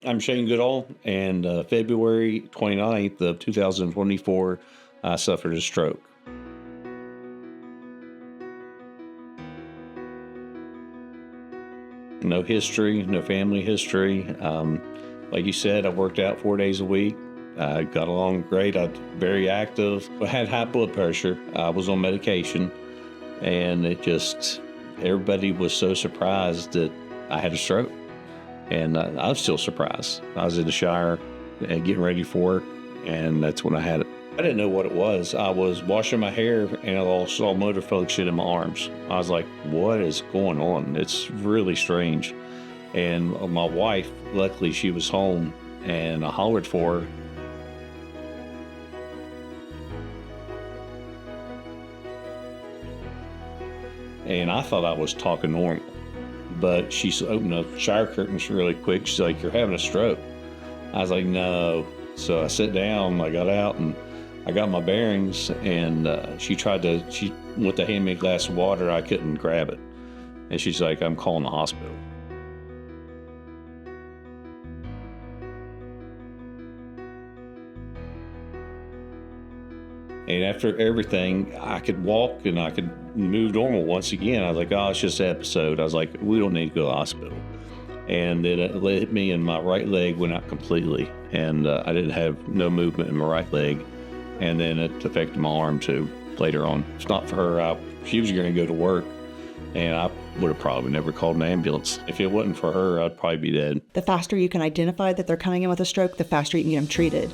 I'm Shane Goodall, and February 29th of 2024, I suffered a stroke. No history, no family history. Like you said, I worked out 4 days a week. I got along great. I was very active. I had high blood pressure. I was on medication, and everybody was so surprised that I had a stroke. And I was still surprised. I was in the shower and getting ready for work, and that's when I had it. I didn't know what it was. I was washing my hair, and I lost all motor function in my arms. I was like, what is going on? It's really strange. And my wife, luckily, she was home, and I hollered for her. And I thought I was talking normal. But she opened the shower curtains really quick. She's like, you're having a stroke. I was like, no. So I sat down, I got out, and I got my bearings, and she went to hand me a glass of water. I couldn't grab it. And she's like, I'm calling the hospital. And after everything, I could walk and I could move normal once again. I was like, oh, it's just an episode. I was like, we don't need to go to the hospital. And then it hit me, and my right leg went out completely. And I didn't have no movement in my right leg. And then it affected my arm too later on. If not for her, she was going to go to work, and I would have probably never called an ambulance. If it wasn't for her, I'd probably be dead. The faster you can identify that they're coming in with a stroke, the faster you can get them treated.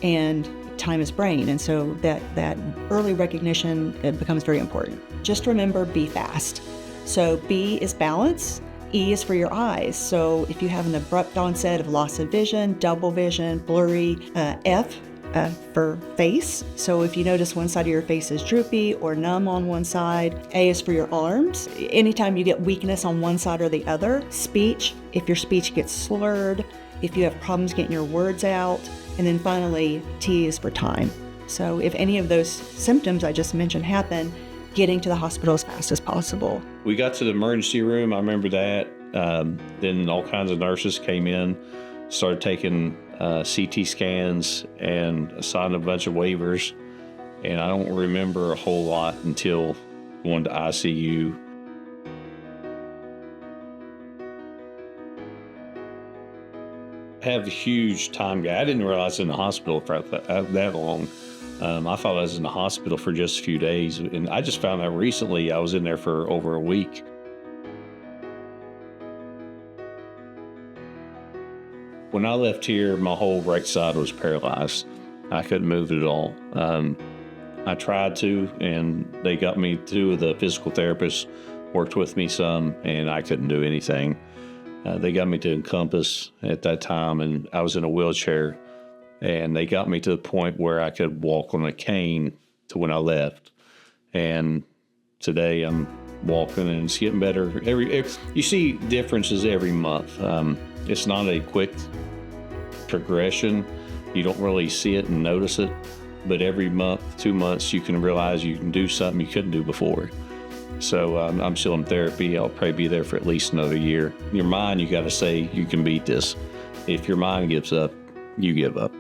And time is brain, and so that early recognition, it becomes very important. Just remember, be fast. So B is balance, E is for your eyes. So if you have an abrupt onset of loss of vision, double vision, blurry, F for face. So if you notice one side of your face is droopy or numb on one side, A is for your arms. Anytime you get weakness on one side or the other. Speech, if your speech gets slurred, if you have problems getting your words out. And then finally, T is for time. So if any of those symptoms I just mentioned happen, getting to the hospital as fast as possible. We got to the emergency room. I remember that. Then all kinds of nurses came in, started taking CT scans and signed a bunch of waivers. And I don't remember a whole lot until going to ICU. I have a huge time gap. I didn't realize I was in the hospital for that long. I thought I was in the hospital for just a few days, and I just found out recently I was in there for over a week. When I left here, my whole right side was paralyzed. I couldn't move it at all. I tried to, and they got me to the physical therapist, worked with me some, and I couldn't do anything. They got me to Encompass at that time, and I was in a wheelchair, and they got me to the point where I could walk on a cane to when I left. And today I'm walking, and it's getting better. You see differences every month. It's not a quick progression. You don't really see it and notice it, but every month, 2 months, you can realize you can do something you couldn't do before. So I'm still in therapy. I'll probably be there for at least another year. In your mind, you got to say you can beat this. If your mind gives up, you give up.